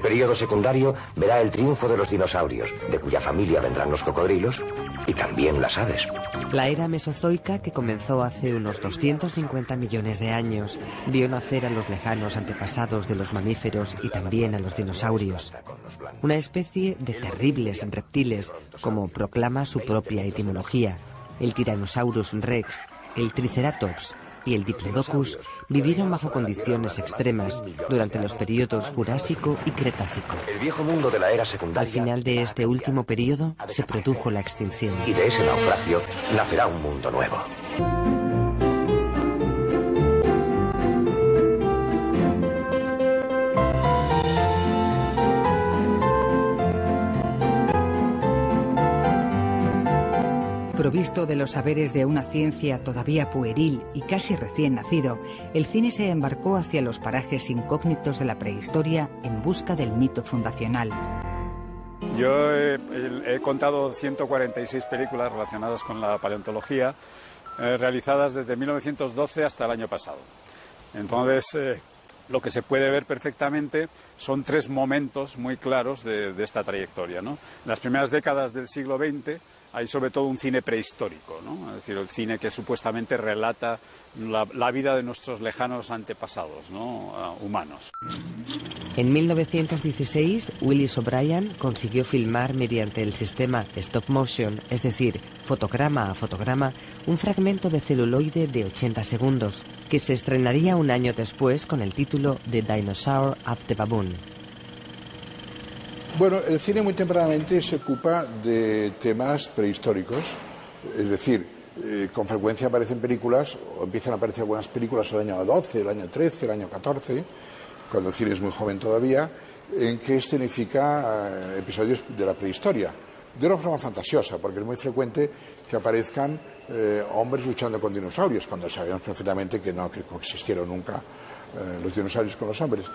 período secundario verá el triunfo de los dinosaurios, de cuya familia vendrán los cocodrilos y también las aves. La era mesozoica, que comenzó hace unos 250 millones de años, vio nacer a los lejanos antepasados de los mamíferos y también a los dinosaurios. Una especie de terribles reptiles, como proclama su propia etimología. El Tyrannosaurus rex, el Triceratops y el Diplodocus vivieron bajo condiciones extremas durante los periodos Jurásico y Cretácico. El viejo mundo de la era secundaria. Al final de este último periodo se produjo la extinción. Y de ese naufragio nacerá un mundo nuevo. Provisto de los saberes de una ciencia todavía pueril y casi recién nacido, el cine se embarcó hacia los parajes incógnitos de la prehistoria en busca del mito fundacional. Yo he contado 146 películas relacionadas con la paleontología, realizadas desde 1912 hasta el año pasado. Entonces, lo que se puede ver perfectamente son tres momentos muy claros de esta trayectoria, ¿no? En las primeras décadas del siglo XX hay sobre todo un cine prehistórico, ¿no? Es decir, el cine que supuestamente relata la vida de nuestros lejanos antepasados, ¿no? Humanos. En 1916, Willis O'Brien consiguió filmar mediante el sistema stop motion, es decir, fotograma a fotograma, un fragmento de celuloide de 80 segundos, que se estrenaría un año después con el título The Dinosaur of the Baboon. Bueno, el cine muy tempranamente se ocupa de temas prehistóricos, es decir, con frecuencia aparecen películas, o empiezan a aparecer algunas películas el año 12, el año 13, el año 14, cuando el cine es muy joven todavía, en que escenifica episodios de la prehistoria, de una forma fantasiosa, porque es muy frecuente que aparezcan hombres luchando con dinosaurios, cuando sabemos perfectamente que no coexistieron nunca los dinosaurios con los hombres.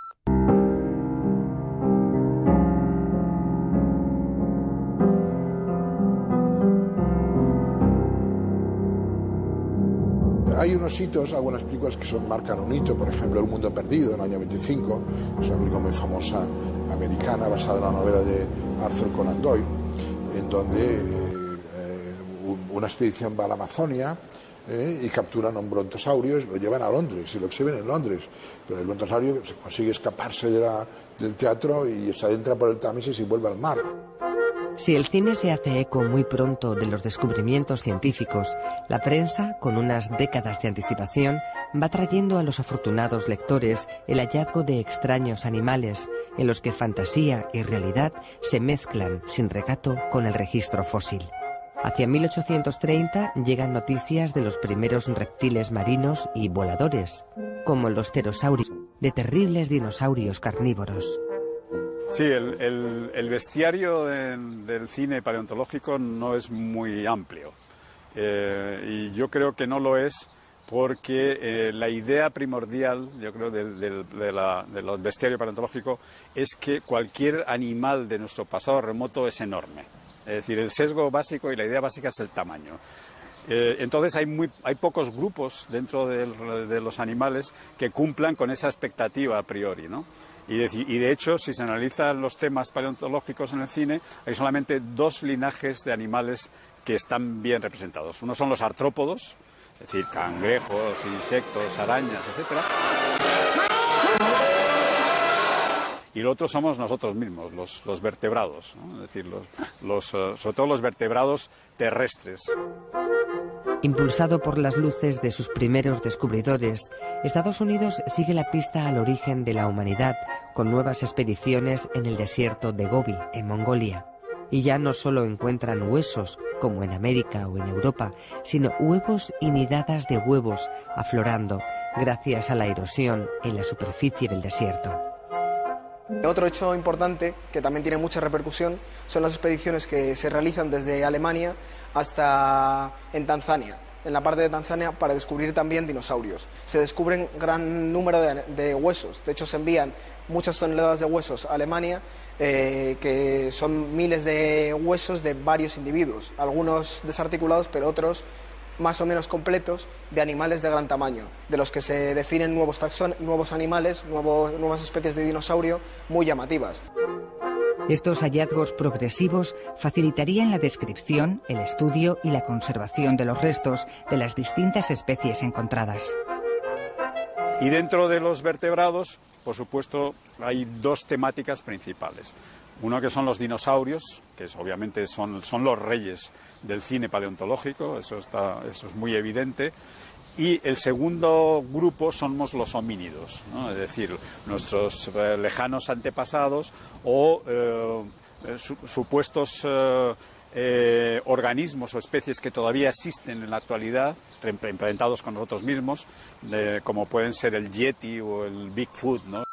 Hay unos hitos, algunas películas que marcan un hito, por ejemplo El Mundo Perdido, en el año 25, es una película muy famosa americana, basada en la novela de Arthur Conan Doyle, en donde una expedición va a la Amazonia y capturan a un brontosaurio y lo llevan a Londres y lo exhiben en Londres. Pero el brontosaurio consigue escaparse del teatro y se adentra por el Támesis y vuelve al mar. Si el cine se hace eco muy pronto de los descubrimientos científicos, la prensa, con unas décadas de anticipación, va trayendo a los afortunados lectores el hallazgo de extraños animales, en los que fantasía y realidad se mezclan sin recato con el registro fósil. Hacia 1830 llegan noticias de los primeros reptiles marinos y voladores, como los pterosaurios, de terribles dinosaurios carnívoros. Sí, el bestiario del cine paleontológico no es muy amplio y yo creo que no lo es porque la idea primordial, yo creo, del bestiario paleontológico es que cualquier animal de nuestro pasado remoto es enorme. Es decir, el sesgo básico y la idea básica es el tamaño. Entonces hay pocos grupos dentro de los animales que cumplan con esa expectativa a priori, ¿no? Y de hecho, si se analizan los temas paleontológicos en el cine, hay solamente dos linajes de animales que están bien representados. Uno son los artrópodos, es decir, cangrejos, insectos, arañas, etc. Y el otro somos nosotros mismos, los vertebrados, ¿no? Es decir, sobre todo los vertebrados terrestres. Impulsado por las luces de sus primeros descubridores, Estados Unidos sigue la pista al origen de la humanidad con nuevas expediciones en el desierto de Gobi, en Mongolia. Y ya no solo encuentran huesos, como en América o en Europa, sino huevos y nidadas de huevos aflorando gracias a la erosión en la superficie del desierto. Otro hecho importante, que también tiene mucha repercusión, son las expediciones que se realizan desde Alemania hasta en Tanzania, en la parte de Tanzania, para descubrir también dinosaurios. Se descubren gran número de huesos, de hecho se envían muchas toneladas de huesos a Alemania, que son miles de huesos de varios individuos, algunos desarticulados, pero otros más o menos completos de animales de gran tamaño, de los que se definen nuevos animales, nuevas especies de dinosaurio muy llamativas. Estos hallazgos progresivos facilitarían la descripción, el estudio y la conservación de los restos de las distintas especies encontradas. Y dentro de los vertebrados, por supuesto, hay dos temáticas principales. Uno que son los dinosaurios, que obviamente son los reyes del cine paleontológico, eso es muy evidente. Y el segundo grupo somos los homínidos, ¿no? Es decir, nuestros lejanos antepasados o supuestos organismos o especies que todavía existen en la actualidad, emparentados con nosotros mismos, como pueden ser el Yeti o el Bigfoot, ¿no?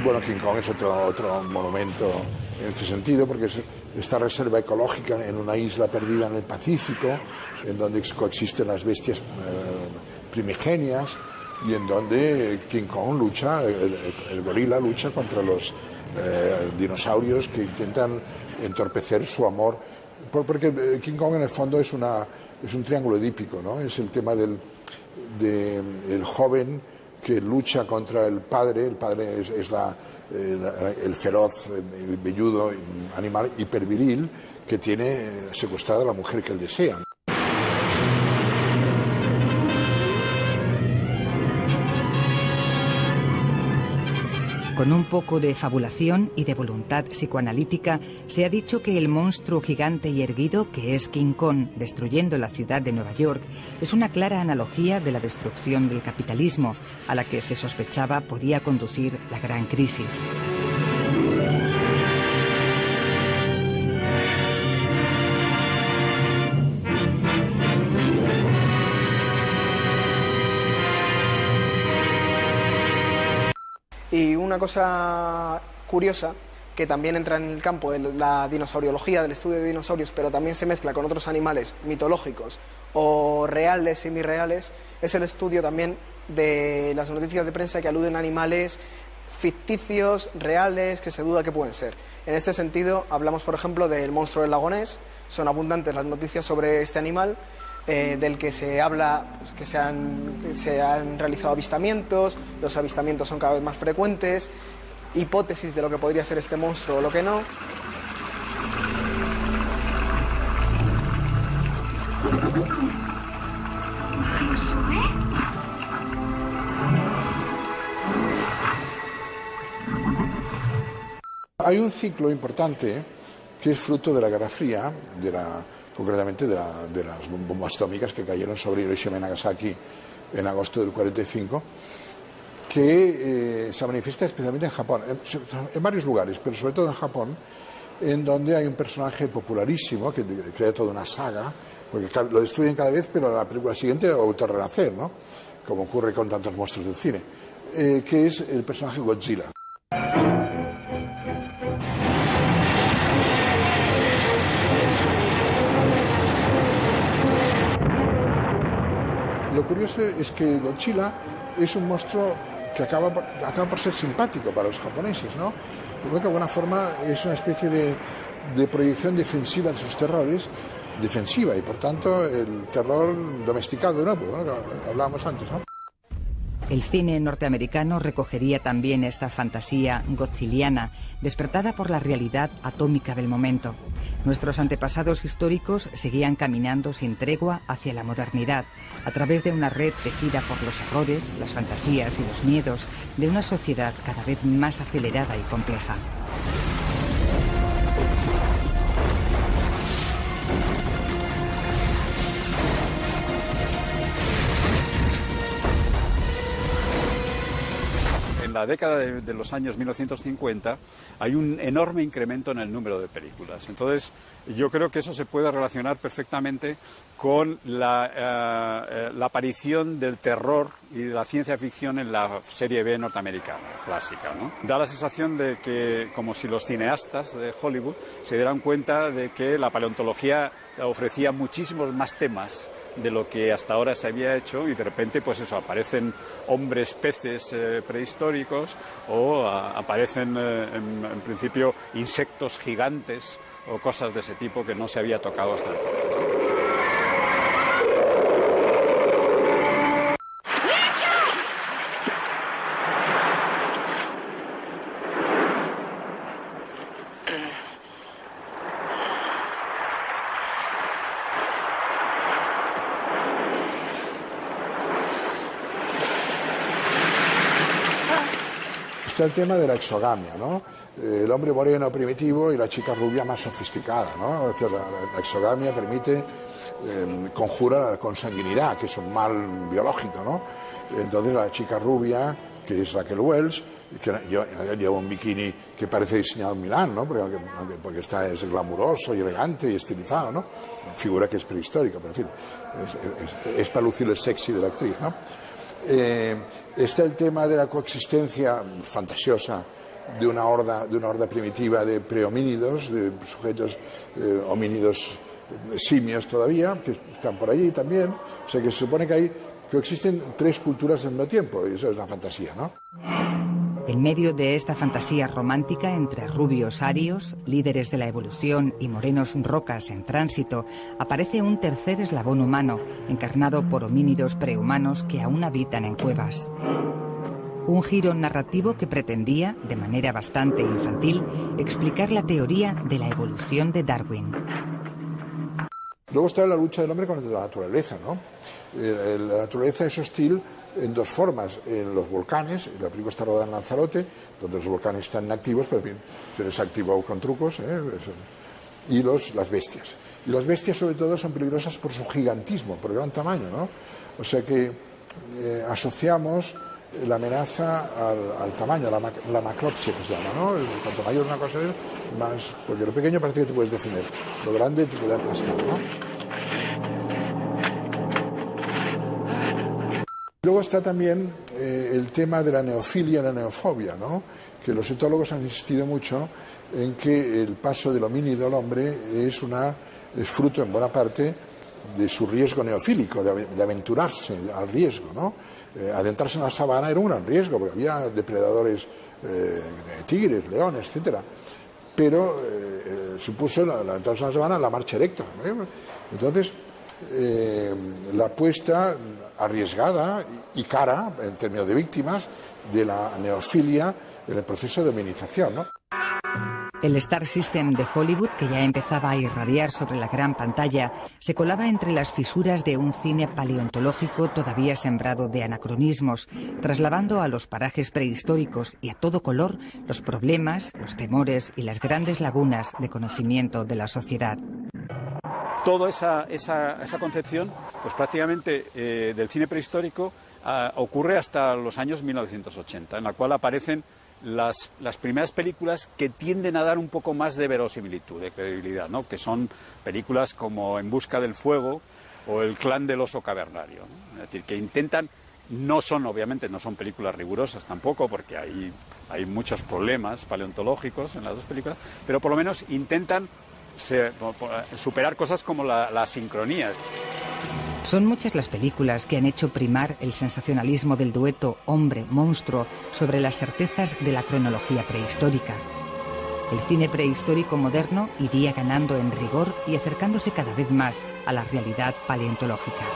Bueno, King Kong es otro monumento en ese sentido, porque es esta reserva ecológica en una isla perdida en el Pacífico, en donde coexisten las bestias primigenias y en donde King Kong lucha, el gorila lucha contra los dinosaurios que intentan entorpecer su amor, porque King Kong en el fondo es un triángulo edípico, ¿no? Es el tema del joven que lucha contra el padre es el feroz, el velludo animal hiperviril que tiene secuestrada a la mujer que él desea. Con un poco de fabulación y de voluntad psicoanalítica, se ha dicho que el monstruo gigante y erguido que es King Kong destruyendo la ciudad de Nueva York es una clara analogía de la destrucción del capitalismo, a la que se sospechaba podía conducir la gran crisis. Y una cosa curiosa, que también entra en el campo de la dinosauriología, del estudio de dinosaurios, pero también se mezcla con otros animales mitológicos o reales, semirreales, es el estudio también de las noticias de prensa que aluden a animales ficticios, reales, que se duda que pueden ser. En este sentido, hablamos, por ejemplo, del monstruo del lago Ness. Son abundantes las noticias sobre este animal, del que se habla, pues, que se han realizado avistamientos, los avistamientos son cada vez más frecuentes, hipótesis de lo que podría ser este monstruo o lo que no. Hay un ciclo importante que es fruto de la Guerra Fría, concretamente de las bombas atómicas que cayeron sobre Hiroshima y Nagasaki en agosto del 45, que se manifiesta especialmente en Japón, en varios lugares, pero sobre todo en Japón, en donde hay un personaje popularísimo que crea toda una saga, porque lo destruyen cada vez, pero la película siguiente va a autorrenacer, ¿no? Como ocurre con tantos monstruos del cine, que es el personaje Godzilla. Lo curioso es que Godzilla es un monstruo que acaba por ser simpático para los japoneses, ¿no? Porque de alguna forma es una especie de proyección defensiva de sus terrores, defensiva, y por tanto el terror domesticado de nuevo, ¿no? Lo hablábamos antes, ¿no? El cine norteamericano recogería también esta fantasía godzilliana, despertada por la realidad atómica del momento. Nuestros antepasados históricos seguían caminando sin tregua hacia la modernidad, a través de una red tejida por los errores, las fantasías y los miedos de una sociedad cada vez más acelerada y compleja. la década de los años 1950 hay un enorme incremento en el número de películas. Entonces, yo creo que eso se puede relacionar perfectamente con la aparición del terror y de la ciencia ficción en la serie B norteamericana, clásica, ¿no? Da la sensación de que, como si los cineastas de Hollywood se dieran cuenta de que la paleontología ofrecía muchísimos más temas de lo que hasta ahora se había hecho, y de repente pues eso, aparecen hombres peces prehistóricos, o aparecen en principio insectos gigantes o cosas de ese tipo que no se había tocado hasta entonces, ¿no? Está el tema de la exogamia, ¿no? El hombre moreno primitivo y la chica rubia más sofisticada, ¿no? Es decir, la exogamia permite, conjura la consanguinidad, que es un mal biológico, ¿no? Entonces la chica rubia, que es Raquel Welch, que lleva un bikini que parece diseñado en Milán, ¿no? Porque es glamuroso y elegante y estilizado, ¿no? Figura que es prehistórica, pero en fin, es para lucir el sexy de la actriz, ¿no? Está el tema de la coexistencia fantasiosa de una horda primitiva de prehomínidos, de sujetos homínidos simios todavía, que están por allí también. O sea que se supone que coexisten tres culturas al mismo tiempo, y eso es una fantasía, ¿no? En medio de esta fantasía romántica entre rubios arios, líderes de la evolución, y morenos rocas en tránsito, aparece un tercer eslabón humano, encarnado por homínidos prehumanos que aún habitan en cuevas. Un giro narrativo que pretendía, de manera bastante infantil, explicar la teoría de la evolución de Darwin. Luego está la lucha del hombre contra la naturaleza, ¿no? La naturaleza es hostil en dos formas: en los volcanes, la película está rodada en Lanzarote, donde los volcanes están inactivos, pero en fin, se les activó con trucos, y las bestias. Y las bestias, sobre todo, son peligrosas por su gigantismo, por el gran tamaño, ¿no? O sea que asociamos la amenaza al tamaño, la macropsia, que se llama, ¿no? Cuanto mayor una cosa es, más, porque lo pequeño parece que te puedes defender, lo grande te puede aplastar, ¿no? Luego está también el tema de la neofilia y la neofobia, ¿no? Que los etólogos han insistido mucho en que el paso del homínido al hombre es fruto en buena parte de su riesgo neofílico, de aventurarse al riesgo, ¿no? Adentrarse en la sabana era un gran riesgo, porque había depredadores, tigres, leones, etcétera. Pero supuso la entrada en la sabana la marcha erecta, ¿no? Entonces, la apuesta arriesgada y cara, en términos de víctimas, de la neofilia en el proceso de hominización, ¿no? El Star System de Hollywood, que ya empezaba a irradiar sobre la gran pantalla, se colaba entre las fisuras de un cine paleontológico todavía sembrado de anacronismos, trasladando a los parajes prehistóricos y a todo color los problemas, los temores y las grandes lagunas de conocimiento de la sociedad. Toda esa concepción, pues prácticamente del cine prehistórico ocurre hasta los años 1980, en la cual aparecen las primeras películas que tienden a dar un poco más de verosimilitud, de credibilidad, ¿no? Que son películas como En busca del fuego o El clan del oso cavernario, ¿no? Es decir, que intentan, obviamente no son películas rigurosas tampoco, porque hay muchos problemas paleontológicos en las dos películas, pero por lo menos intentan superar cosas como la sincronía. Son muchas las películas que han hecho primar el sensacionalismo del dueto hombre-monstruo sobre las certezas de la cronología prehistórica. El cine prehistórico moderno iría ganando en rigor y acercándose cada vez más a la realidad paleontológica.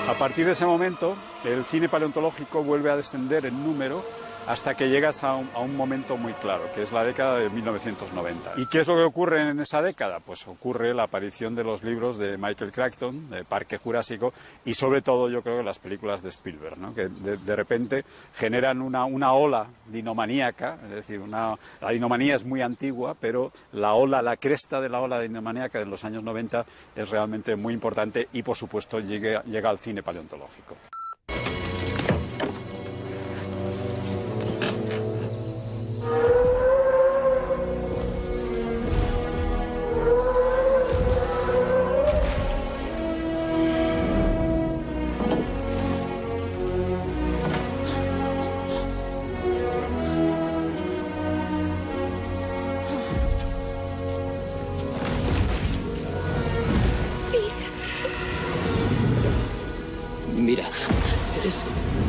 A partir de ese momento, el cine paleontológico vuelve a descender en número hasta que llegas a un momento muy claro, que es la década de 1990. ¿Y qué es lo que ocurre en esa década? Pues ocurre la aparición de los libros de Michael Crichton, de Parque Jurásico, y sobre todo yo creo que las películas de Spielberg, ¿no? Que de repente generan una ola dinomaníaca, es decir, la dinomanía es muy antigua, pero la cresta de la ola dinomaníaca de los años 90 es realmente muy importante y, por supuesto, llega al cine paleontológico.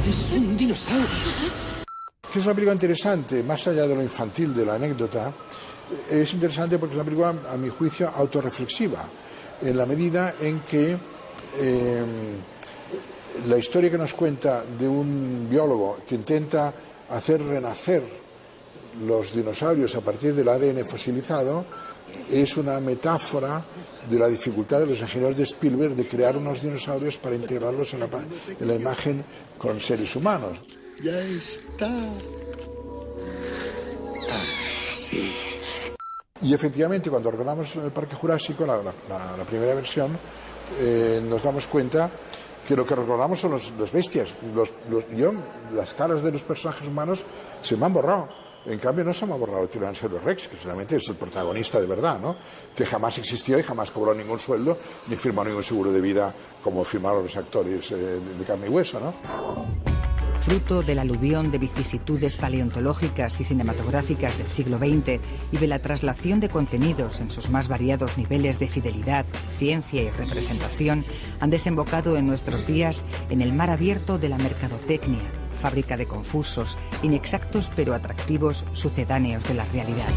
Es un dinosaurio. Es una película interesante, más allá de lo infantil de la anécdota. Es interesante porque es una película, a mi juicio, autorreflexiva, en la medida en que la historia que nos cuenta de un biólogo que intenta hacer renacer los dinosaurios a partir del ADN fosilizado es una metáfora de la dificultad de los ingenieros de Spielberg de crear unos dinosaurios para integrarlos en la imagen con seres humanos. Ya está. Sí. Y efectivamente, cuando recordamos el Parque Jurásico, la primera versión, nos damos cuenta que lo que recordamos son las bestias. Las caras de los personajes humanos se me han borrado. En cambio, no se me ha borrado el Tiranosaurio Rex, que realmente es el protagonista de verdad, ¿no? Que jamás existió y jamás cobró ningún sueldo, ni firmó ningún seguro de vida como firmaron los actores de carne y hueso, ¿no? Fruto del aluvión de vicisitudes paleontológicas y cinematográficas del siglo XX y de la traslación de contenidos en sus más variados niveles de fidelidad, ciencia y representación, han desembocado en nuestros días en el mar abierto de la mercadotecnia, fábrica de confusos, inexactos pero atractivos sucedáneos de la realidad.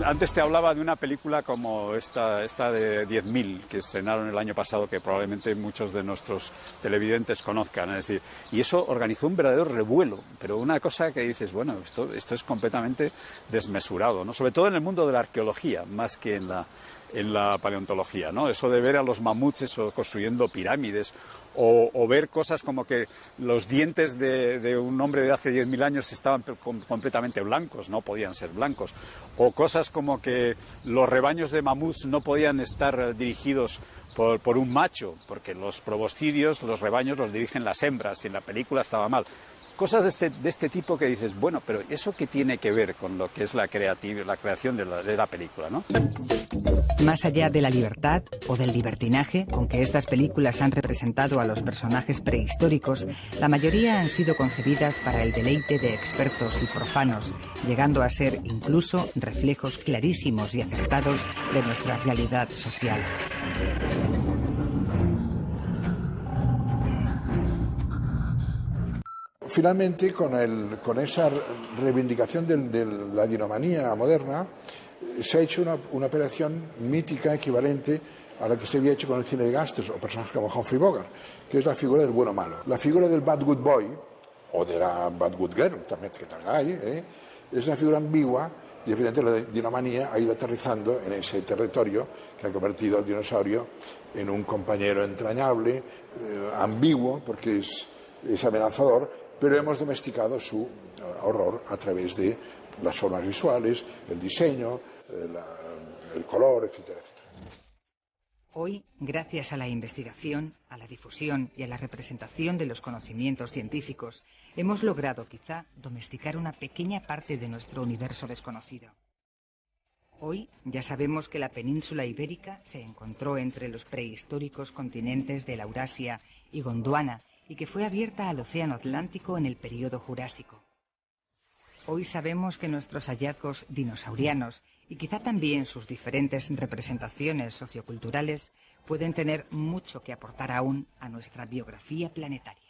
Antes te hablaba de una película como esta de 10.000 que estrenaron el año pasado, que probablemente muchos de nuestros televidentes conozcan. Es decir, y eso organizó un verdadero revuelo, pero una cosa que dices, bueno, esto es completamente desmesurado, ¿no? Sobre todo en el mundo de la arqueología, más que en la paleontología, ¿no? Eso de ver a los mamuts construyendo pirámides o ver cosas como que los dientes de un hombre de hace 10.000 años estaban completamente blancos, no podían ser blancos, o cosas como que los rebaños de mamuts no podían estar dirigidos por un macho, porque los proboscidios, los rebaños los dirigen las hembras y en la película estaba mal. Cosas de este tipo que dices, bueno, pero ¿eso qué tiene que ver con lo que es la creación de la película, ¿no? Más allá de la libertad o del libertinaje con que estas películas han representado a los personajes prehistóricos, la mayoría han sido concebidas para el deleite de expertos y profanos, llegando a ser incluso reflejos clarísimos y acertados de nuestra realidad social. Finalmente, con esa reivindicación de la dinomanía moderna, se ha hecho una operación mítica equivalente a la que se había hecho con el cine de gángsters o personajes como Humphrey Bogart, que es la figura del bueno malo. La figura del bad good boy, o de la bad good girl, también que también hay, es una figura ambigua y evidentemente la dinomanía ha ido aterrizando en ese territorio que ha convertido al dinosaurio en un compañero entrañable, ambiguo, porque es amenazador, pero hemos domesticado su horror a través de las formas visuales, el diseño, el color, etcétera, etcétera. Hoy, gracias a la investigación, a la difusión y a la representación de los conocimientos científicos, hemos logrado quizá domesticar una pequeña parte de nuestro universo desconocido. Hoy ya sabemos que la península ibérica se encontró entre los prehistóricos continentes de Laurasia y Gondwana y que fue abierta al océano Atlántico en el período Jurásico. Hoy sabemos que nuestros hallazgos dinosaurianos y quizá también sus diferentes representaciones socioculturales pueden tener mucho que aportar aún a nuestra biografía planetaria.